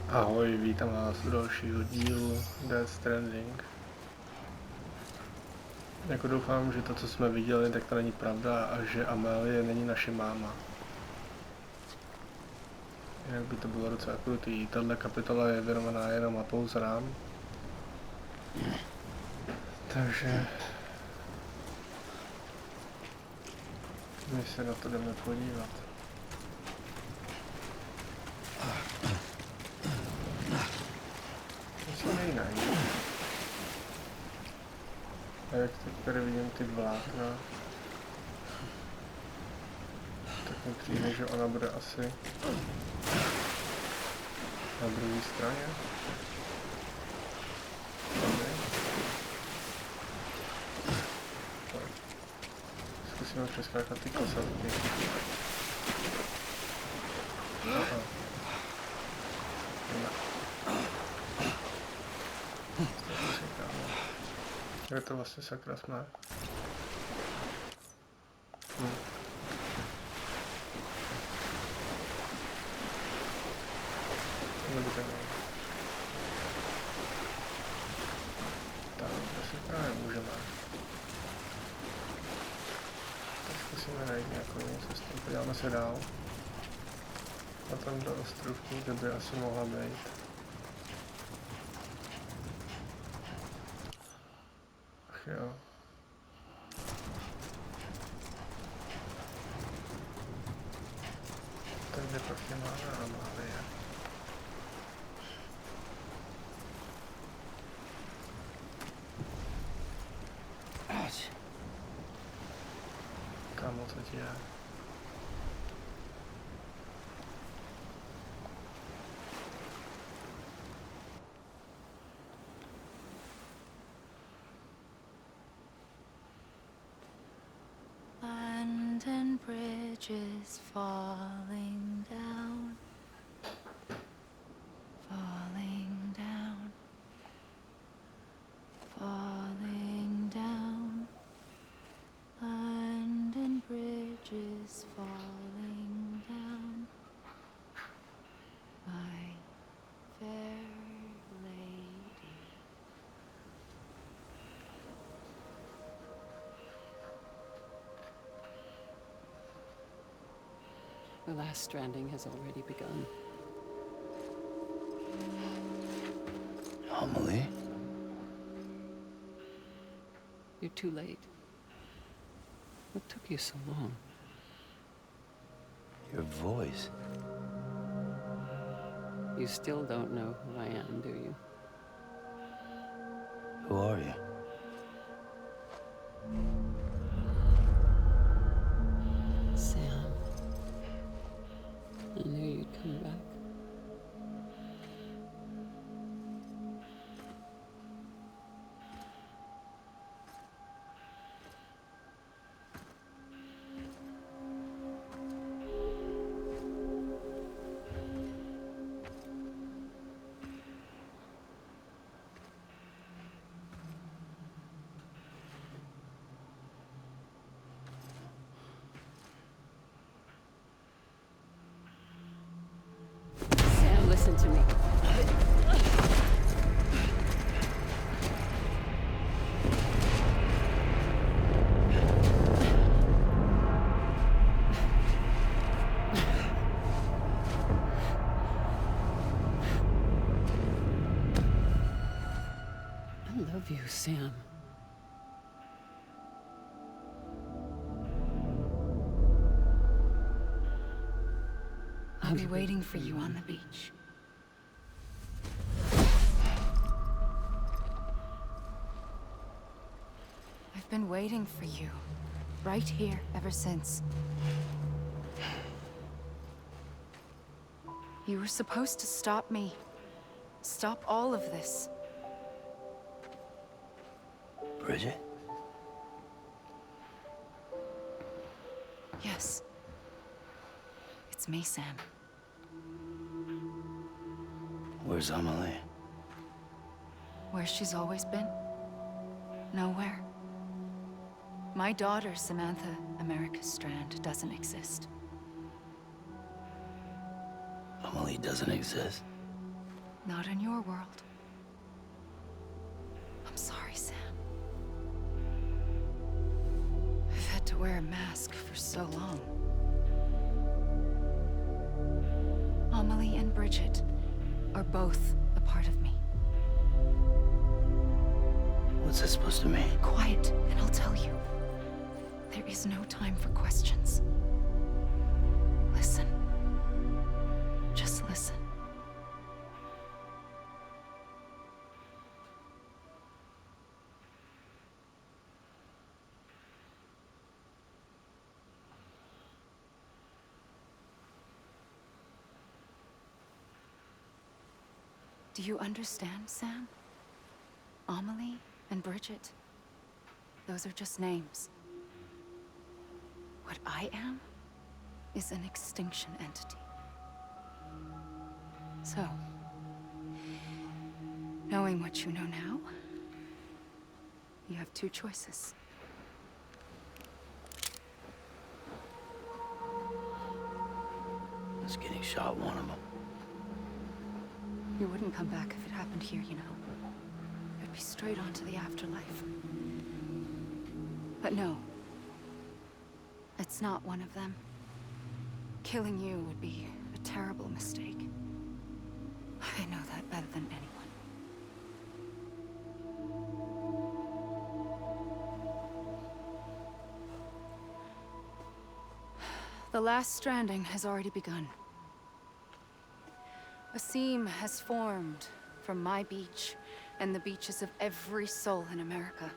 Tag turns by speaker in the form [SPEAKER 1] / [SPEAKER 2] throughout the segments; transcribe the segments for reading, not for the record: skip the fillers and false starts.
[SPEAKER 1] Ahoj, vítám vás u dalšího dílu Stranding. Jako doufám, že to, co jsme viděli, tak to není pravda a že Amélie není naše máma. Jinak by to bylo docela krutý. Tahle kapitola je věnovaná jenom a pouze nám. Takže my se na to jdeme podívat. To se nejde najít. A jak teď tady vidím ty vlákna, tak mi přijde, že ona bude asi na druhé straně. Zkusíme přeskákat ty kosatky. Aha. Kde to vlastně sakra jsme? Nebo ten tam asi právě můžeme. Tak zkusíme najít nějakou jinou cestu. Podíváme se dál. Na tomto ostrovku, kde by asi mohla být. Ach jo. Takže pak je máme Amálie. Kámo, co ti je?
[SPEAKER 2] London Bridge is falling down, falling down, falling down. London Bridge is falling down, my fair lady.
[SPEAKER 3] The last stranding has already begun.
[SPEAKER 4] Amelie?
[SPEAKER 3] You're too late. What took you so long?
[SPEAKER 4] Your voice.
[SPEAKER 3] You still don't know who I am, do you?
[SPEAKER 4] Who are you?
[SPEAKER 3] Sam. I knew you'd come back. Sam, listen to me. I love you, Sam.
[SPEAKER 2] I'll be waiting for you on the beach. I've been waiting for you, right here, ever since. You were supposed to stop me. Stop all of this.
[SPEAKER 4] Bridget?
[SPEAKER 2] Yes. It's me, Sam.
[SPEAKER 4] Where's Amelie?
[SPEAKER 2] Where she's always been? Nowhere. My daughter, Samantha America Strand, doesn't exist.
[SPEAKER 4] Amelie doesn't exist.
[SPEAKER 2] Not in your world. I'm sorry, Sam. I've had to wear a mask for so long. Amelie and Bridget are both a part of me.
[SPEAKER 4] What's this supposed to mean?
[SPEAKER 2] Quiet, and I'll tell you. There is no time for questions. Listen. Just listen. Do you understand, Sam? Amelie and Bridget, those are just names. What I am is an extinction entity. So, knowing what you know now, you have two choices.
[SPEAKER 4] Is getting shot one of them?
[SPEAKER 2] You wouldn't come back if it happened here, you know. It'd be straight on to the afterlife. But no. It's not one of them. Killing you would be a terrible mistake. I know that better than anyone. The last stranding has already begun. A seam has formed from my beach and the beaches of every soul in America.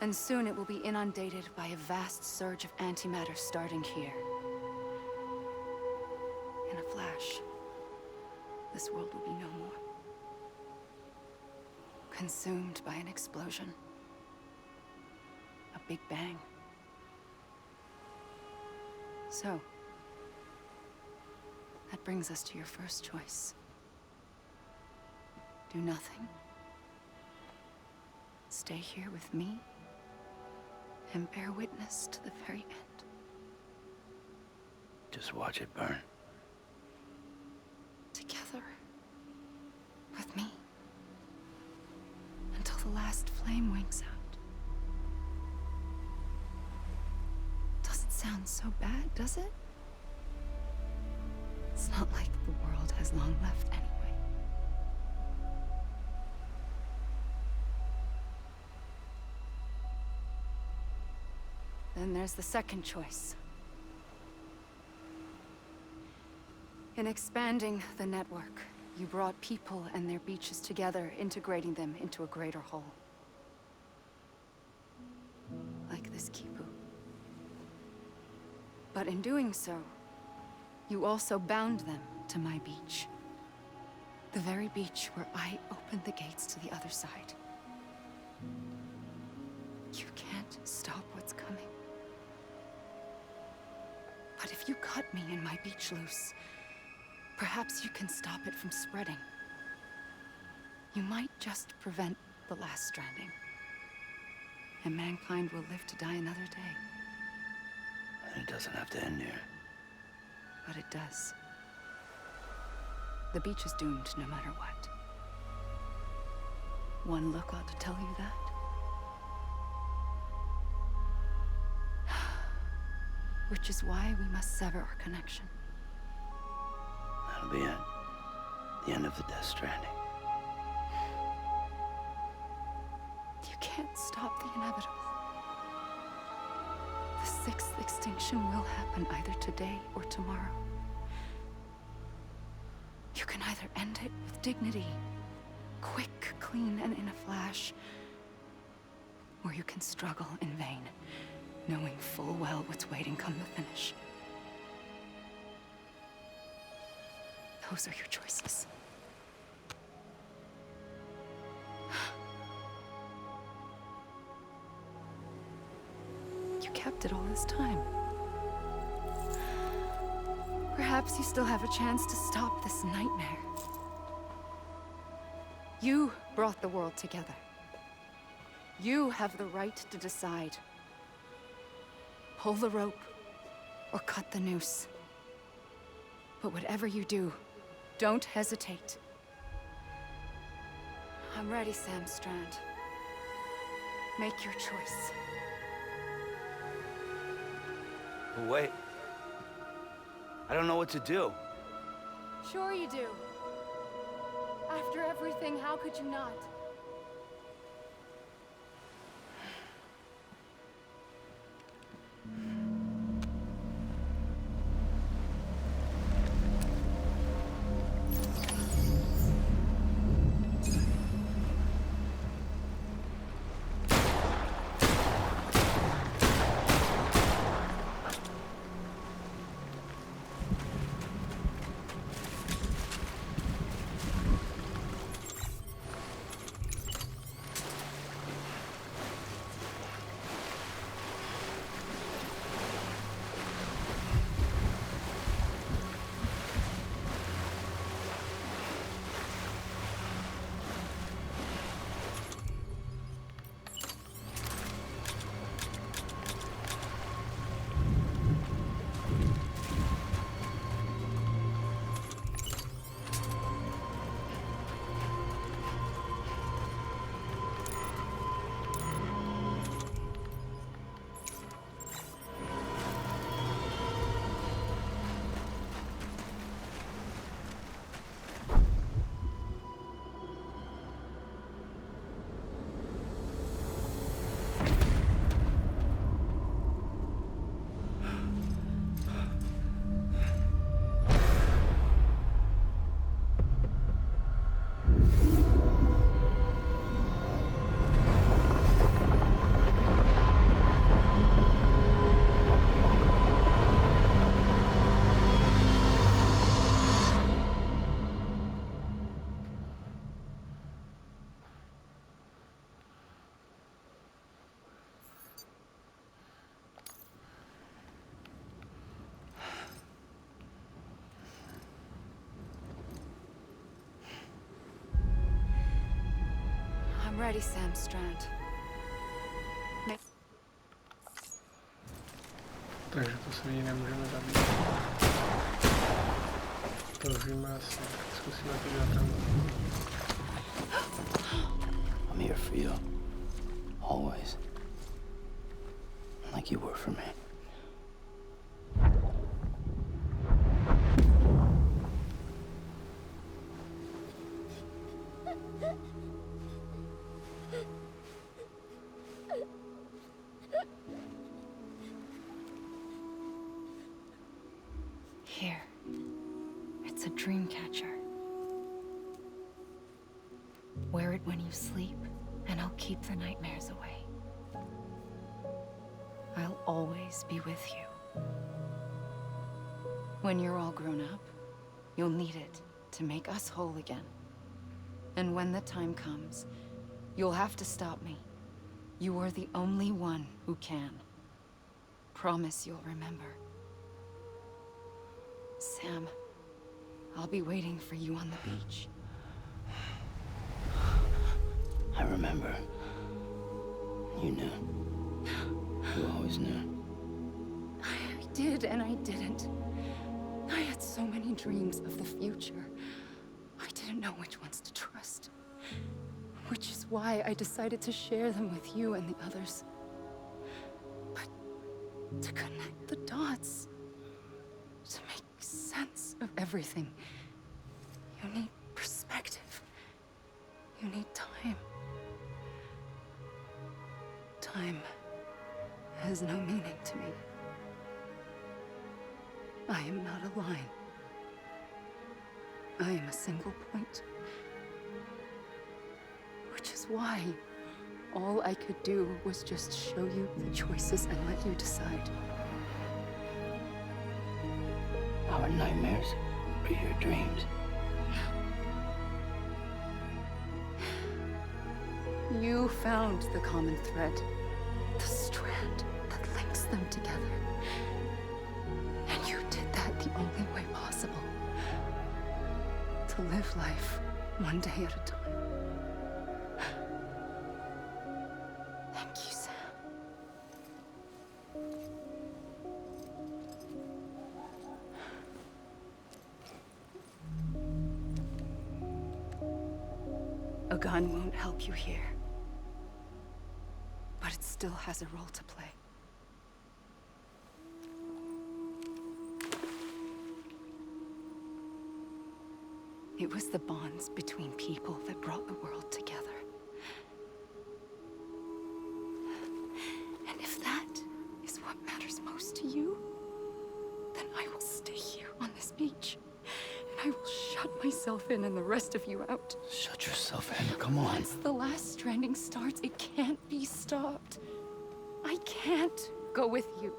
[SPEAKER 2] And soon it will be inundated by a vast surge of antimatter starting here. In a flash, this world will be no more. Consumed by an explosion. A big bang. So, that brings us to your first choice. Do nothing. Stay here with me and bear witness to the very end.
[SPEAKER 4] Just watch it burn.
[SPEAKER 2] Together. With me. Until the last flame winks out. Doesn't sound so bad, does it? It's not like the world has long left anyway. Then there's the second choice. In expanding the network, you brought people and their beaches together, integrating them into a greater whole. Like this Kipu. But in doing so, you also bound them to my beach. The very beach where I opened the gates to the other side. You can't stop what's coming. But if you cut me and my beach loose, perhaps you can stop it from spreading. You might just prevent the last stranding. And mankind will live to die another day.
[SPEAKER 4] And it doesn't have to end here.
[SPEAKER 2] But it does. The beach is doomed no matter what. One look ought to tell you that. Which is why we must sever our connection.
[SPEAKER 4] That'll be it. The end of the Death Stranding.
[SPEAKER 2] You can't stop the inevitable. The sixth extinction will happen either today or tomorrow. You can either end it with dignity, quick, clean, and in a flash, or you can struggle in vain, knowing full well what's waiting come the finish. Those are your choices. You kept it all this time. Perhaps you still have a chance to stop this nightmare. You brought the world together. You have the right to decide. Pull the rope or cut the noose. But whatever you do, don't hesitate. I'm ready, Sam Strand. Make your choice.
[SPEAKER 4] But wait. I don't know what to do.
[SPEAKER 2] Sure you do. After everything, how could you not? I'm ready, Sam Strand.
[SPEAKER 1] Takže to se jí nemůžeme zabít. To víme asi. Zkusíme to dělat tam.
[SPEAKER 4] I'm here for you. Always. Like you were for me.
[SPEAKER 2] Here. It's a dream catcher. Wear it when you sleep, and I'll keep the nightmares away. I'll always be with you. When you're all grown up, you'll need it to make us whole again. And when the time comes, you'll have to stop me. You are the only one who can. Promise you'll remember. Sam, I'll be waiting for you on the beach.
[SPEAKER 4] I remember. You knew. You always knew.
[SPEAKER 2] I did and I didn't. I had so many dreams of the future. I didn't know which ones to trust. Which is why I decided to share them with you and the others. But to connect the dots, to make sense of everything, you need perspective. You need time. Time has no meaning to me. I am not a line. I am a single point. Which is why all I could do was just show you the choices and let you decide.
[SPEAKER 4] Our nightmares are your dreams.
[SPEAKER 2] You found the common thread, the strand that links them together. And you did that the only way possible. To live life one day at a time. Thank you, Sam. A gun won't help you here. But it still has a role to play. It was the bonds between people that brought the world together. And if that is what matters most to you, then I will stay here on this beach. And I will shut myself in and the rest of you out.
[SPEAKER 4] Shut yourself in, come on.
[SPEAKER 2] Once the last stranding starts, it can't be stopped. I can't go with you.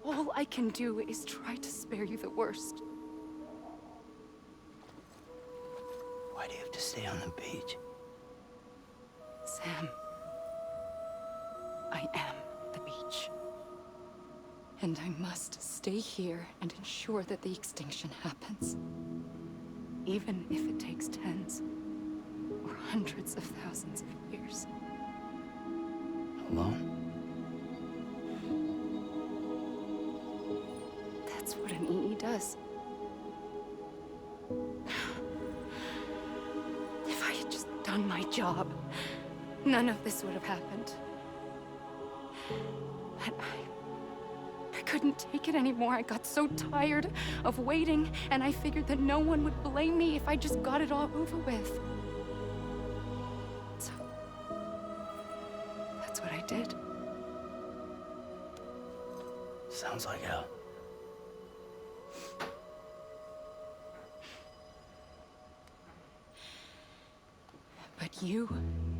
[SPEAKER 2] All I can do is try to spare you the worst.
[SPEAKER 4] Why do you have to stay on the beach?
[SPEAKER 2] Sam, I am the beach. And I must stay here and ensure that the extinction happens. Even if it takes tens or hundreds of thousands of years.
[SPEAKER 4] Alone?
[SPEAKER 2] That's what an EE does. If I had just done my job, none of this would have happened. But I couldn't take it anymore. I got so tired of waiting, and I figured that no one would blame me if I just got it all over with. So, that's what I did.
[SPEAKER 4] Sounds like hell.
[SPEAKER 2] But you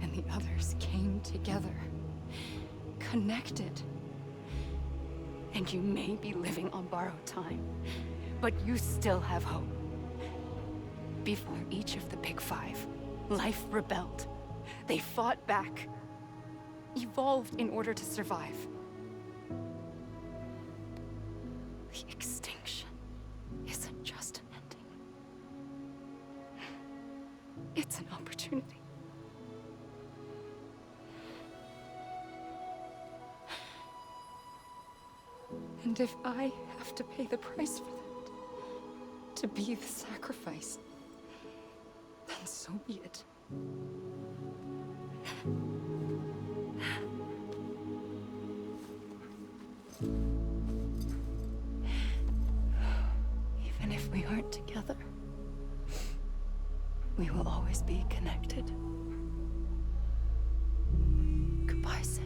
[SPEAKER 2] and the others came together, connected. And you may be living on borrowed time, but you still have hope. Before each of the Big Five, life rebelled. They fought back, evolved in order to survive. The extinction isn't just an ending. It's an opportunity. And if I have to pay the price for that, to be the sacrifice, then so be it. Even if we aren't together, we will always be connected. Goodbye, Sam.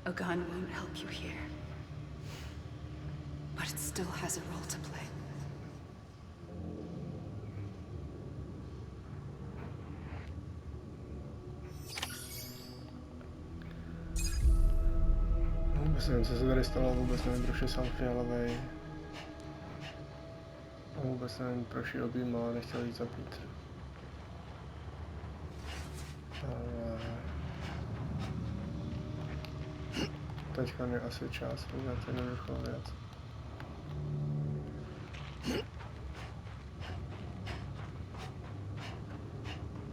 [SPEAKER 2] A gun won't help you here. But it still has a role to play.
[SPEAKER 1] Vůbec nevím, co se tady stalo, vůbec nevím, proč je sám fialovej. Vůbec nevím, proč ji objímal a nechtěl jít zabít. Ale... Teďka je asi čas udělat jednoduchou věc.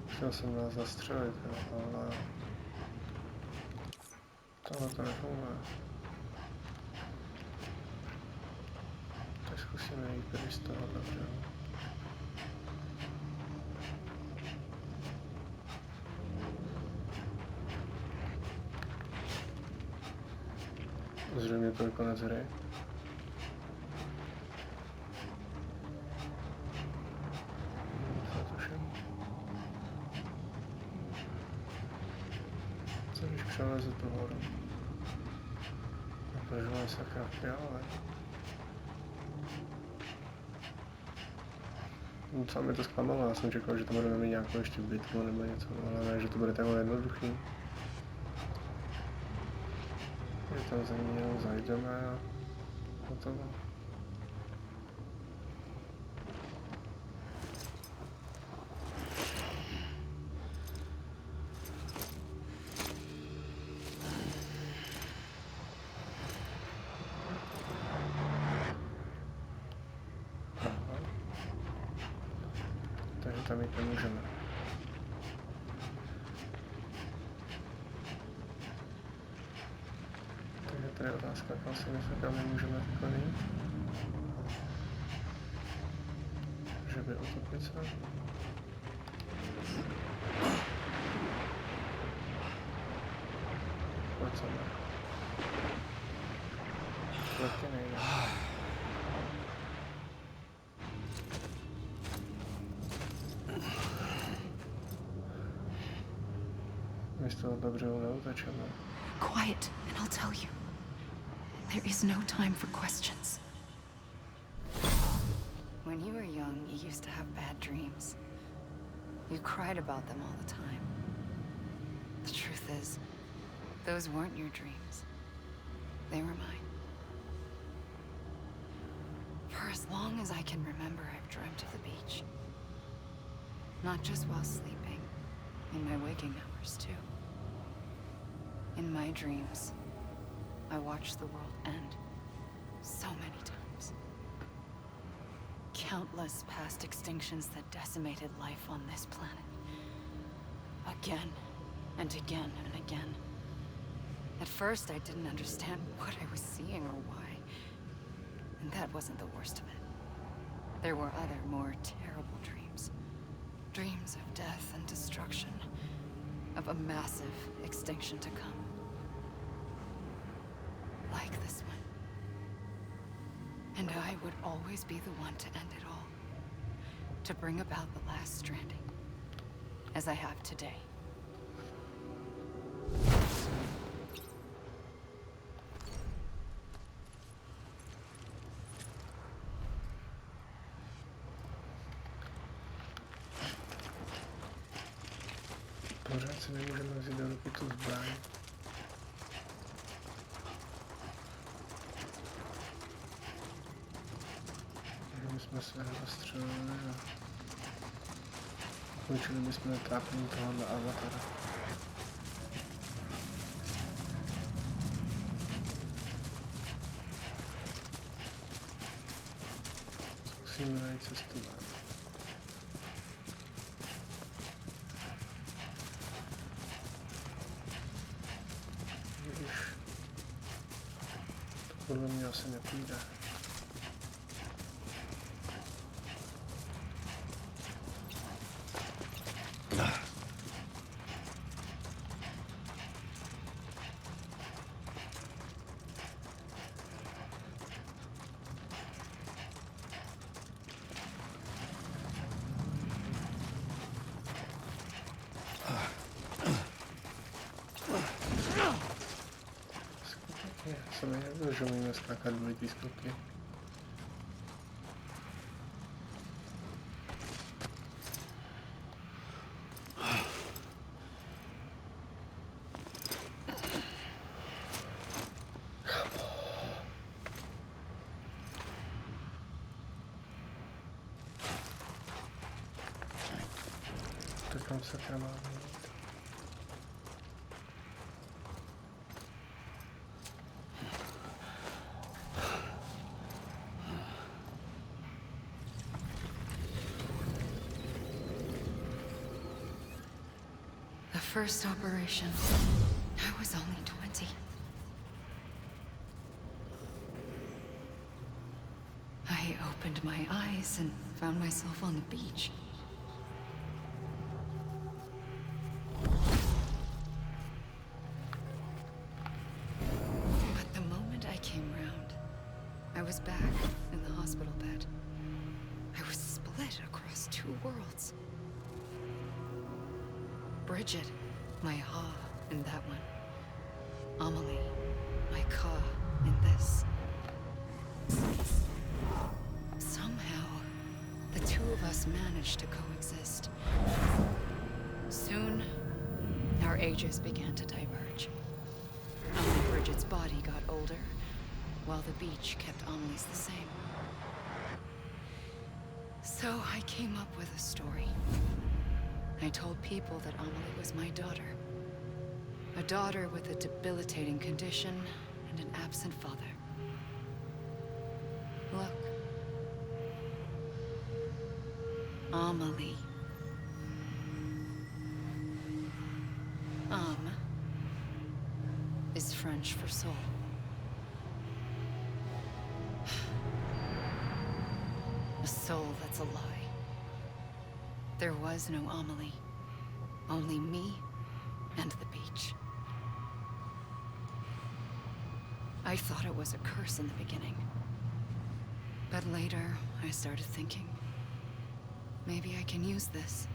[SPEAKER 1] Chtěl jsem nás zastřelit, ale... Tohle to nefunguje. Tak zkusíme jít pryč z tohohle, že? Zřejmě to je konec hry. Co když přelezu tu horu? Protože mám sakra v Finále. Docela mě to zklamalo, já jsem čekal, že to budeme mít nějakou ještě bitvu nebo něco, ale ne, že to bude takhle jednoduchý. Že tam za ní jenom zajdeme a hotovo. Takže tam jít nemůžeme. Takže tady je otázka, kam si myslím, kam nemůžeme vykonit. Že by utopit se. Pojď se ne. Taky nejde. My z toho dobře neutečeme.
[SPEAKER 2] Quiet, and I'll tell you. There is no time for questions. When you were young, you used to have bad dreams. You cried about them all the time. The truth is, those weren't your dreams. They were mine. For as long as I can remember, I've dreamt of the beach. Not just while sleeping, in my waking hours too. In my dreams, I watched the world end so many times. Countless past extinctions that decimated life on this planet. Again and again and again. At first, I didn't understand what I was seeing or why. And that wasn't the worst of it. There were other, more terrible dreams. Dreams of death and destruction. Of a massive extinction to come. Like this one. And I would always be the one to end it all. To bring about the last stranding. As I have today.
[SPEAKER 1] Pořád si nemůžeme vzít do ruky tu zbraň. My jsme se rozstřelili a ukončili bychom trápení tohohle avatara. Zkusíme najít cestu ven. Podle mě asi nepůjde. Se mi nebylo, že umíme skákat dvojitý skoky. Tak kam se tam máme jít?
[SPEAKER 2] The first operation, I was only 20. I opened my eyes and found myself on the beach. But the moment I was back in the hospital bed. I was split across two worlds. Bridget, my Ha in that one. Amelie, my Ka in this. Somehow, the two of us managed to coexist. Soon, our ages began to diverge. Bridget's body got older, while the beach kept Amelie's the same. So I came up with a story. I told people that Amelie was my daughter. A daughter with a debilitating condition and an absent father. Look. Amelie. Is French for soul. A soul that's a lie. There was no Amelie. Only me and the beach. I thought it was a curse in the beginning. But later, I started thinking, maybe I can use this.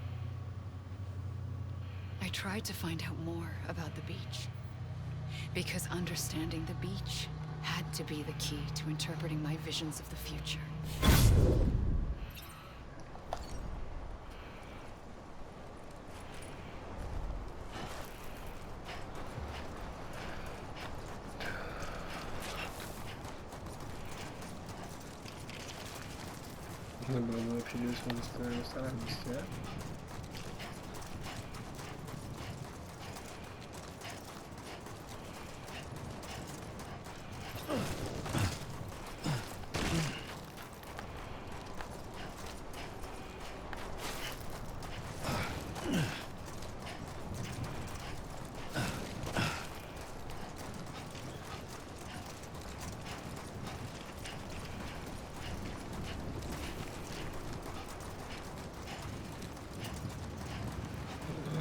[SPEAKER 2] I tried to find out more about the beach. Because understanding the beach had to be the key to interpreting my visions of the future.
[SPEAKER 1] Nebylo by lepší, že jsme dostali na starém místě.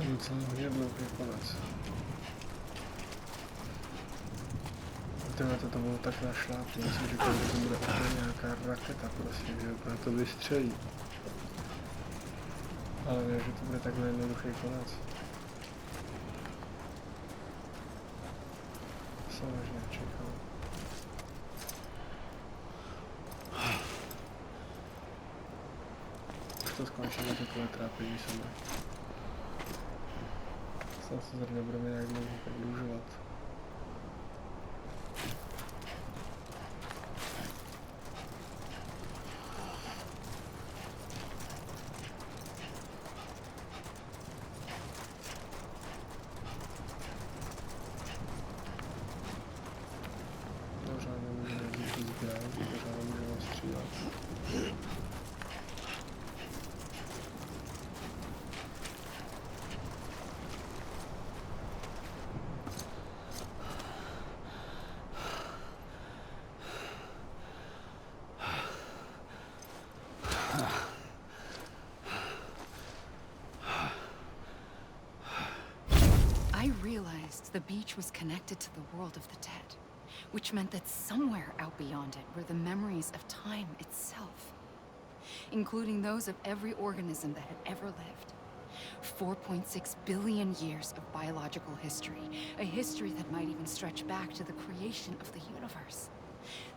[SPEAKER 1] Docela hodně dlouhý konec. Tyhle to bylo tak našlápný, jsem říkal, že to bude úplně nějaká raketa prostě, že úplně to vystřelí. Ale ne, že to bude takhle jednoduchý konec. Jsem až nečekal. Už to skončilo, takové trápení se mnou. Snad se tady nebudeme nějak dlouho prodlužovat. Pořád nemůžeme jít zběrat, pořád nemůžeme střílet.
[SPEAKER 2] I realized the beach was connected to the world of the dead, which meant that somewhere out beyond it were the memories of time itself, including those of every organism that had ever lived. 4.6 billion years of biological history, a history that might even stretch back to the creation of the universe.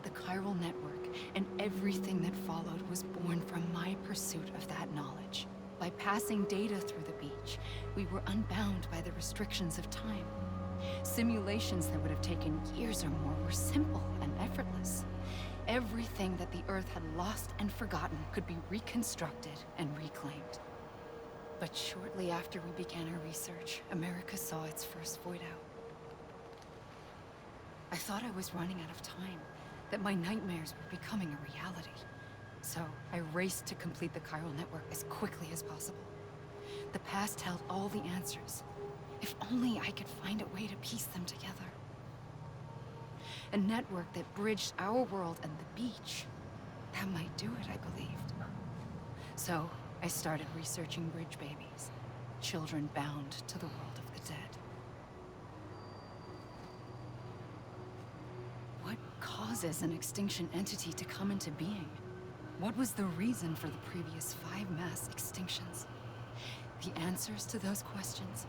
[SPEAKER 2] The chiral network and everything that followed was born from my pursuit of that knowledge. By passing data through the beach, we were unbound by the restrictions of time. Simulations that would have taken years or more were simple and effortless. Everything that the Earth had lost and forgotten could be reconstructed and reclaimed. But shortly after we began our research, America saw its first void out. I thought I was running out of time, that my nightmares were becoming a reality. So I raced to complete the chiral network as quickly as possible. The past held all the answers. If only I could find a way to piece them together. A network that bridged our world and the beach. That might do it, I believed. So I started researching bridge babies, children bound to the world of the dead. What caused causes an extinction entity to come into being? What was the reason for the previous 5 mass extinctions? The answers to those questions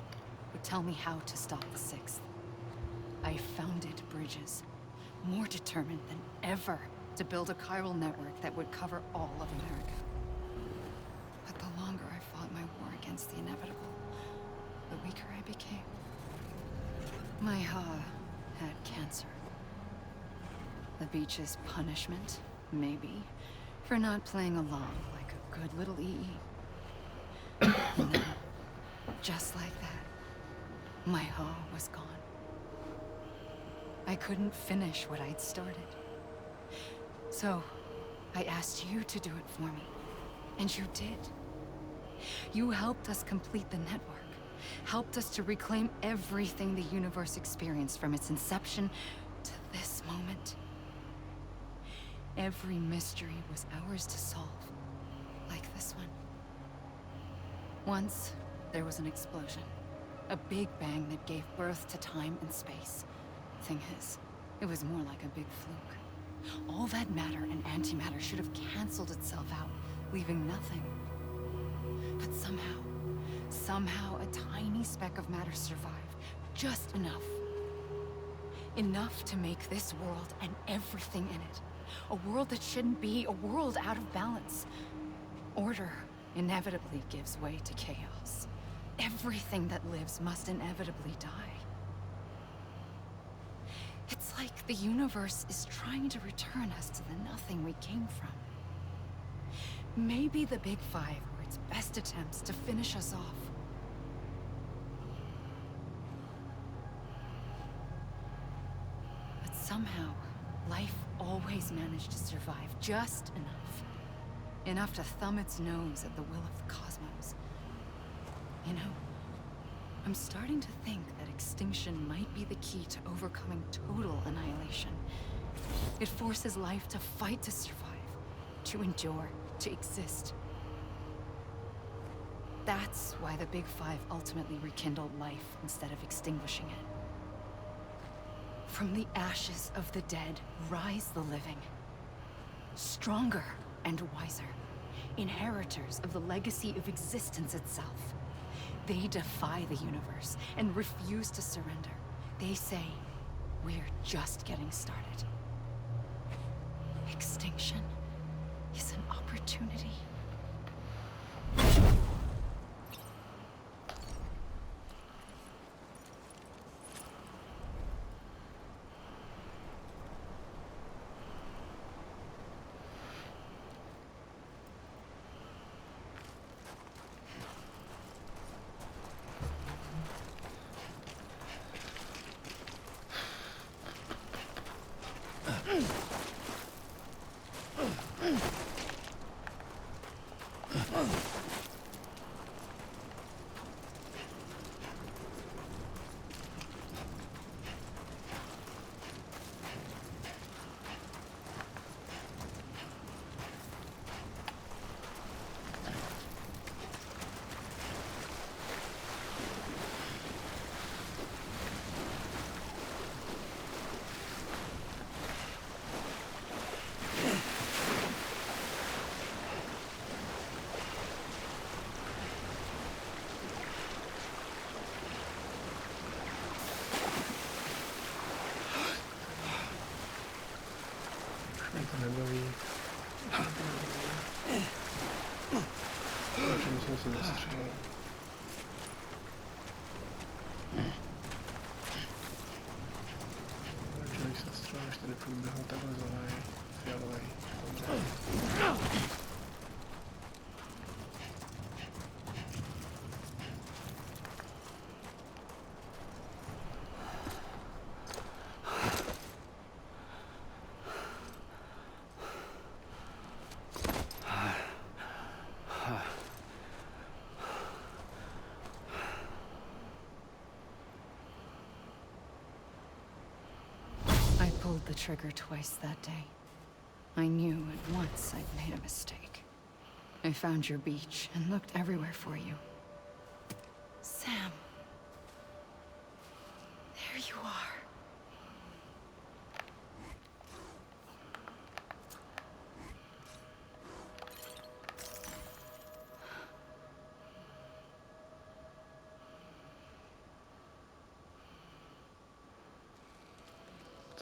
[SPEAKER 2] would tell me how to stop the 6th. I founded bridges, more determined than ever to build a chiral network that would cover all of America. But the longer I fought my war against the inevitable, the weaker I became. My Ha had cancer. The beach's punishment, maybe, for not playing along like a good little EE. And then, just like that, my Ha was gone. I couldn't finish what I'd started. So, I asked you to do it for me. And you did. You helped us complete the network. Helped us to reclaim everything the universe experienced from its inception to this moment. Every mystery was ours to solve. Like this one. Once, there was an explosion. A big bang that gave birth to time and space. Thing is, it was more like a big fluke. All that matter and antimatter should have canceled itself out, leaving nothing. But somehow a tiny speck of matter survived. Just enough. Enough to make this world and everything in it. A world that shouldn't be, a world out of balance. Order inevitably gives way to chaos. Everything that lives must inevitably die. It's like the universe is trying to return us to the nothing we came from. Maybe the Big Five were its best attempts to finish us off. But somehow, life always managed to survive just enough. Enough to thumb its nose at the will of the cosmos. You know, I'm starting to think that extinction might be the key to overcoming total annihilation. It forces life to fight to survive, to endure, to exist. That's why the Big Five ultimately rekindled life instead of extinguishing it. From the ashes of the dead rise the living. Stronger and wiser. Inheritors of the legacy of existence itself. They defy the universe and refuse to surrender. They say, we're just getting started. Extinction is an opportunity.
[SPEAKER 1] Mě to nebaví. Čemu jsem se zastřelil? Člověk se střelil, až tady průběhl takhle zelený, fialový.
[SPEAKER 2] I pulled the trigger twice that day. I knew at once I'd made a mistake. I found your beach and looked everywhere for you. Sam. There you are.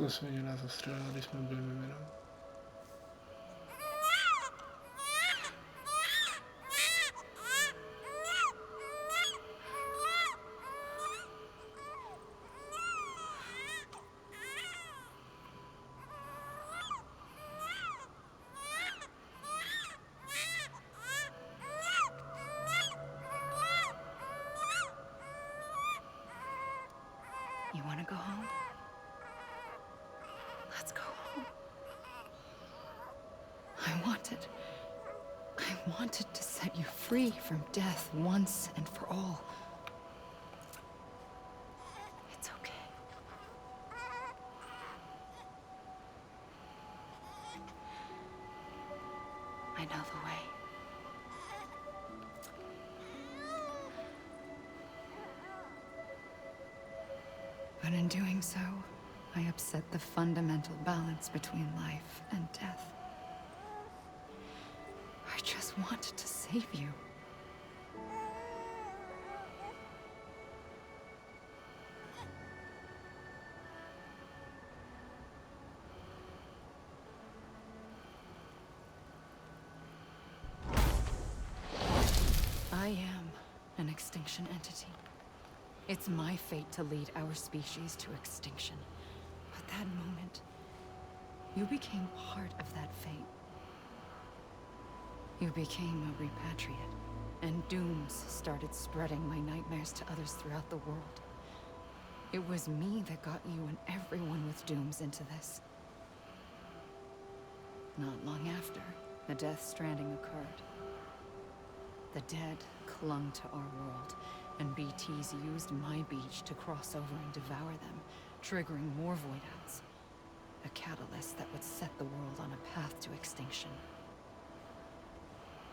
[SPEAKER 1] To svině nás zastřelila, když jsme byli mimo.
[SPEAKER 2] You want to go home? Let's go home. I wanted to set you free from death once and for all. It's okay. I know the way. But in doing so, I upset the fundamental balance between life and death. I just wanted to save you. I am an extinction entity. It's my fate to lead our species to extinction. But that moment, you became part of that fate. You became a repatriate, and dooms started spreading my nightmares to others throughout the world. It was me that got you and everyone with dooms into this. Not long after, the Death Stranding occurred. The dead clung to our world, and BTs used my beach to cross over and devour them, triggering more voidouts. A catalyst that would set the world on a path to extinction.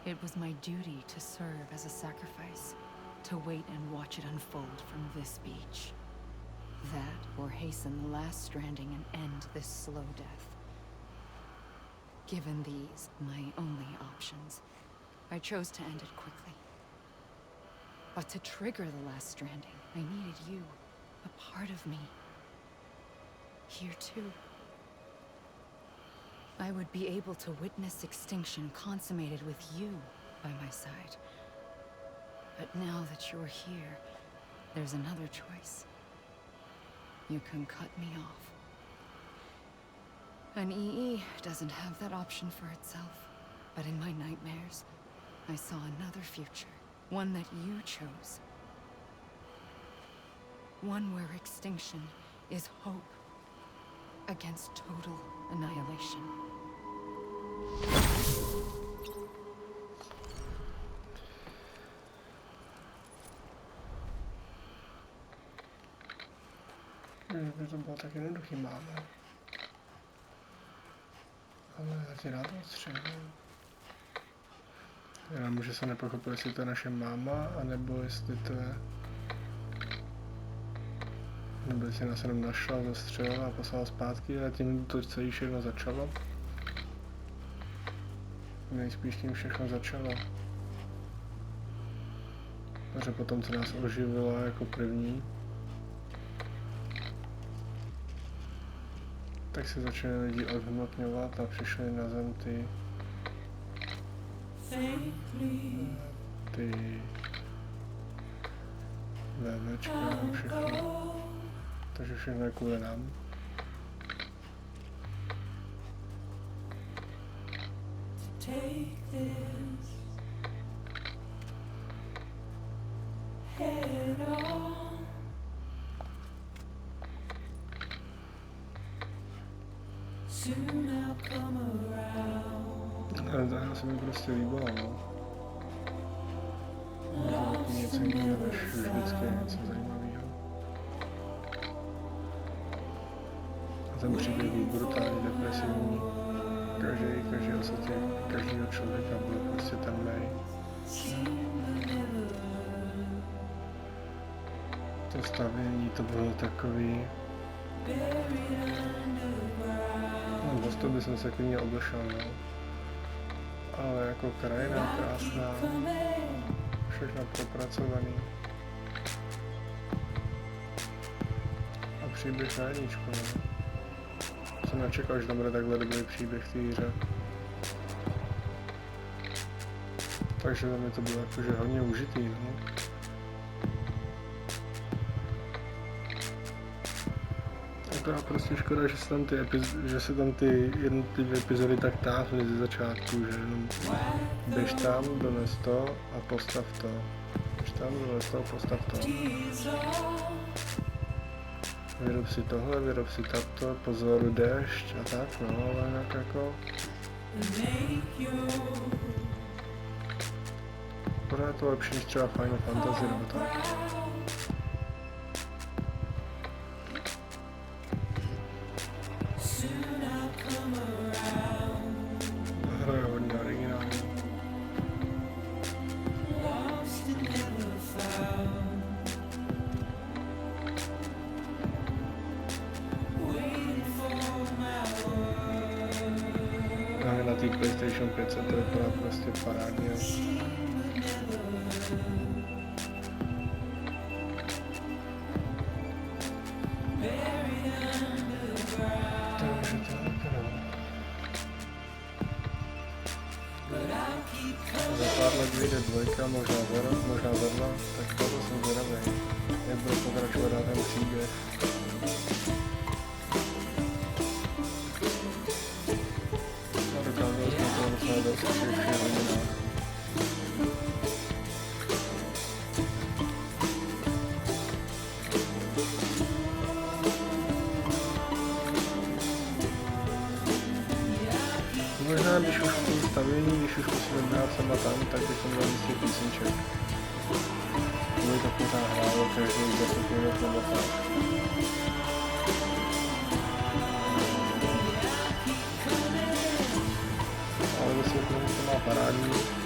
[SPEAKER 2] It was my duty to serve as a sacrifice, to wait and watch it unfold from this beach. That, or hasten the last stranding and end this slow death. Given these, my only options, I chose to end it quickly. But to trigger the last stranding, I needed you, a part of me. Here too. I would be able to witness extinction consummated with you by my side. But now that you're here, there's another choice. You can cut me off. An EE doesn't have that option for itself. But in my nightmares, I saw another future. One that you chose. One where extinction is hope against total annihilation.
[SPEAKER 1] By to bylo tak jednoduchý, máma. Ale já ti rád odstřelím. Jenom, že jsem nepochopil, jestli to je naše máma, anebo jestli to je... Nebo jestli nás jenom našla, zastřelila a poslala zpátky a tím to celé všechno začalo. Nejspíš tím všechno začalo. Takže potom, co nás oživila jako první, tak se začali lidi odhmotňovat a přišli na zem ty VVčka a všechno. Takže všechno je kvůli nám. Ale ta se mi prostě líbila, no. Je to něco jiného, než vždycky je něco zajímavého. A ten příběh byl brutálně depresivní. Každý osvětě, každého člověka byl prostě temnej. To stavění to bylo takový... No, Boston by jsem se klidně obešel, no. Ale jako krajina krásná, všechno propracovaný. A příběh na jedničku, no. Jsem nečekal, že tam bude takhle dobrý příběh v té hře. Takže za mě to bylo jakože hodně užitý, no. Akorát prostě škoda, že se tam ty jednotlivé epizody tak táhly ze začátku, že jenom běž tam, dones to a postav to. Běž tam, dones to, postav to. Vyrob si tohle, vyrob si tato, pozor, déšť a tak, no, ale jinak jako... Pořád to lepší než třeba Final Fantasy nebo tak. Hra je hodně originální. No, na té PlayStation 5 to vypadá prostě parádně. Za pár let vyjde dvojka, možná za rok, možná za dva, tak to jsem zvědavý. Jak bude pokračovat na ten příběh. A dokázal jsme to docela dost při všech hodinách. Možná, když už v tom stavění, když už musím hrát sama tam, tak bych to měl víc těch písniček. Kdyby to pořád hrálo každý 10 minut nebo tak. Ale vysvětlení to má parádní.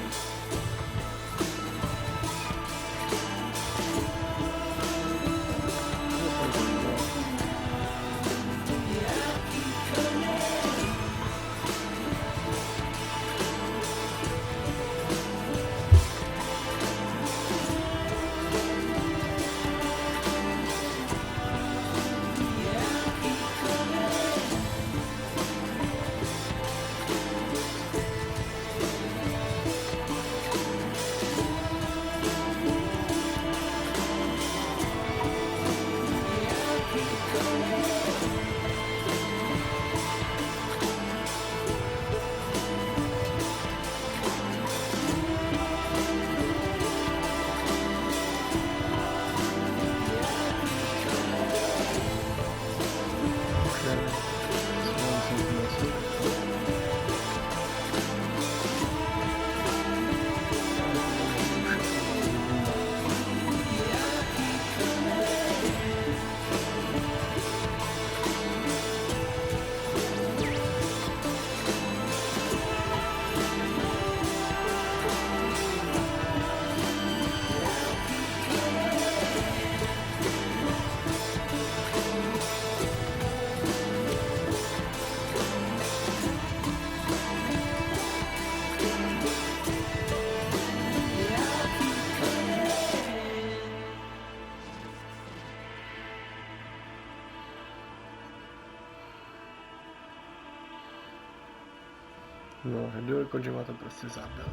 [SPEAKER 1] No, Hideo Kojima to prostě zabil.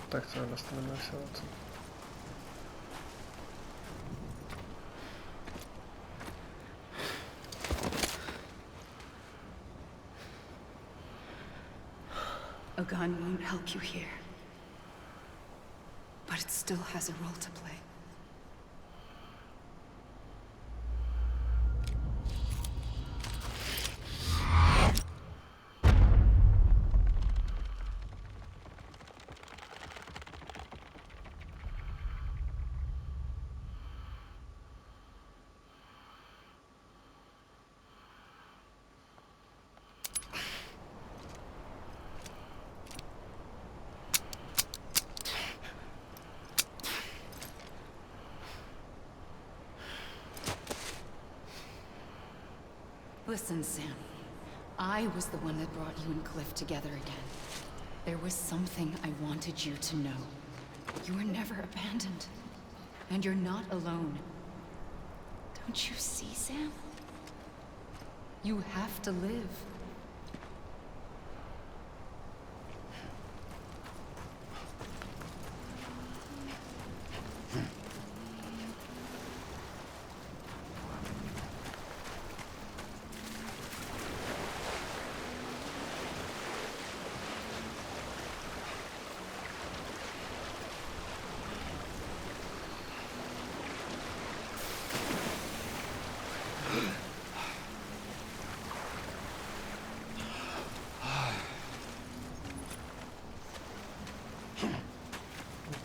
[SPEAKER 1] Tak co, nastavíme se na co?
[SPEAKER 2] A gun won't help you here. But it still has a role to play. Listen, Sam. I was the one that brought you and Cliff together again. There was something I wanted you to know. You were never abandoned. And you're not alone. Don't you see, Sam? You have to live.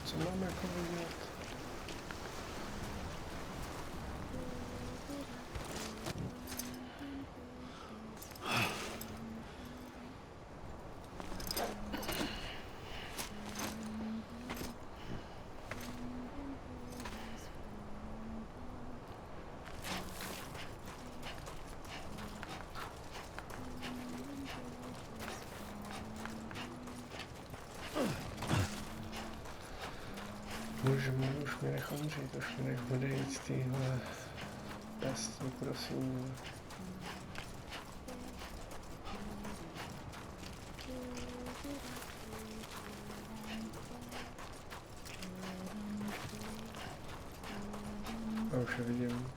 [SPEAKER 1] Co mám jako vidět? Už mě nech umřít, už mě nech odejít z téhle pasti, prosím. A už je vidím.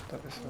[SPEAKER 1] Tady jsme.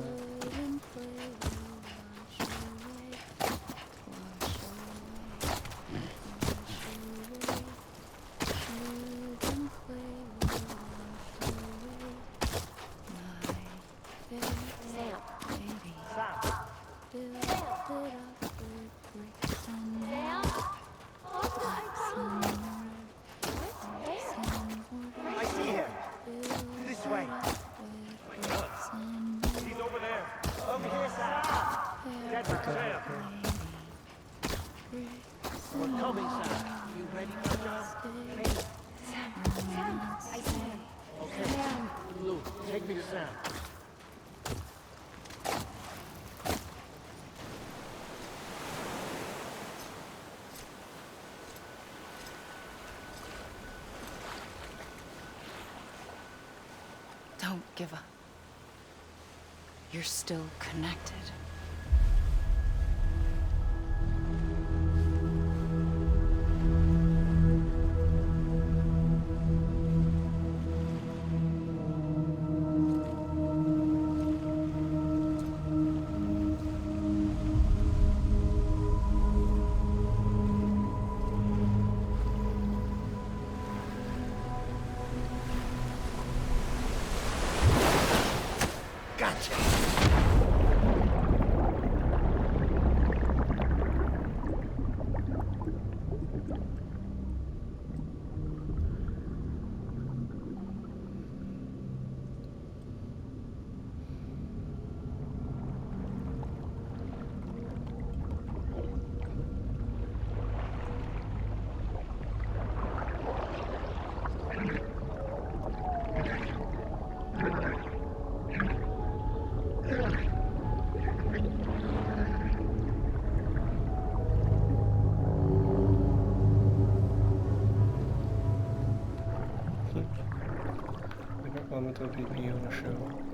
[SPEAKER 2] Don't give up. You're still connected. Máme to pěknýho našeho.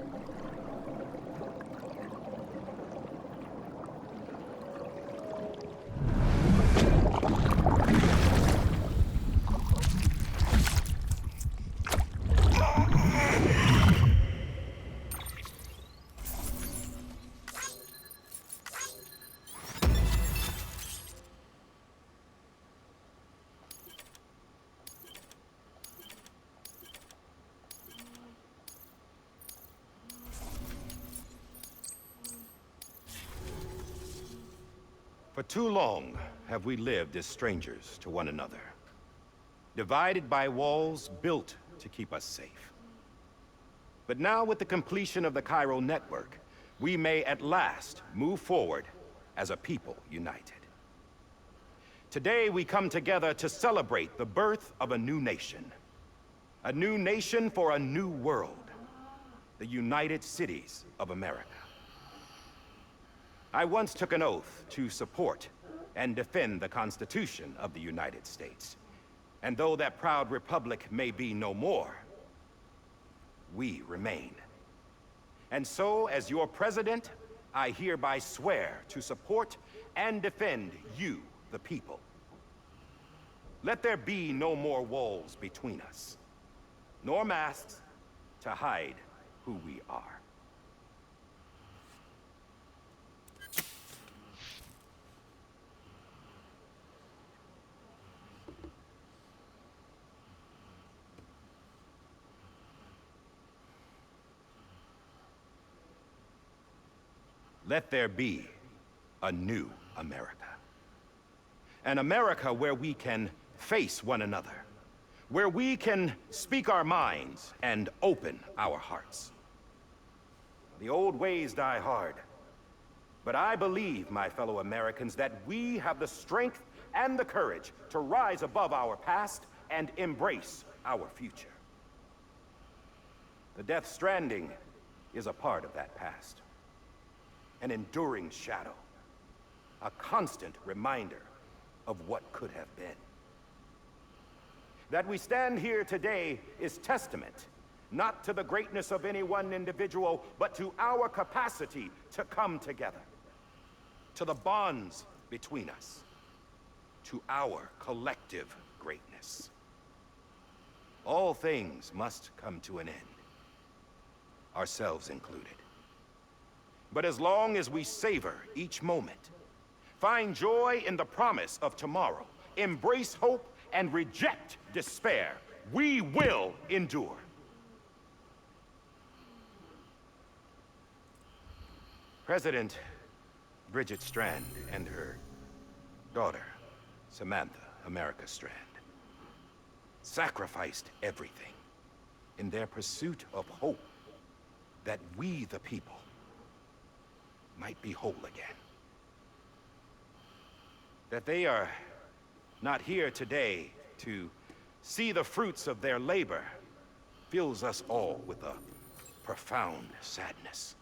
[SPEAKER 5] For too long have we lived as strangers to one another, divided by walls built to keep us safe. But now, with the completion of the Cairo network, we may at last move forward as a people united. Today we come together to celebrate the birth of a new nation for a new world. the United Cities of America. I once took an oath to support and defend the Constitution of the United States. And though that proud republic may be no more, we remain. And so, as your president, I hereby swear to support and defend you, the people. Let there be no more walls between us, nor masks to hide who we are. Let there be a new America. An America where we can face one another, where we can speak our minds and open our hearts. The old ways die hard, but I believe, my fellow Americans, that we have the strength and the courage to rise above our past and embrace our future. The Death Stranding is a part of that past. An enduring shadow, a constant reminder of what could have been. That we stand here today is testament, not to the greatness of any one individual, but to our capacity to come together, to the bonds between us, to our collective greatness. All things must come to an end, ourselves included. But as long as we savor each moment, find joy in the promise of tomorrow, embrace hope, and reject despair, we will endure. President Bridget Strand and her daughter, Samantha America Strand, sacrificed everything in their pursuit of hope that we, the people, might be whole again. That they are not here today to see the fruits of their labor fills us all with a profound sadness.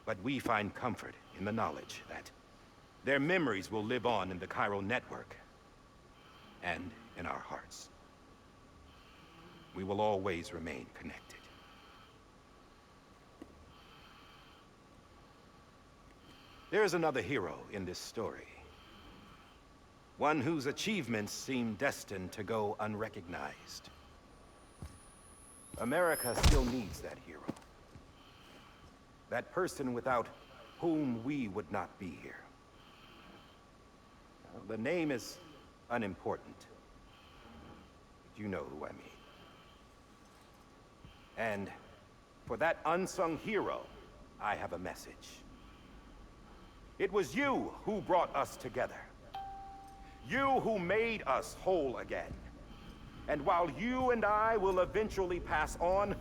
[SPEAKER 5] But we find comfort in the knowledge that their memories will live on in the chiral network and in our hearts. We will always remain connected. There is another hero in this story. One whose achievements seem destined to go unrecognized. America still needs that hero. That person without whom we would not be here. The name is unimportant. You know who I mean. And for that unsung hero, I have a message. It was you who brought us together. You who made us whole again. And while you and I will eventually pass on,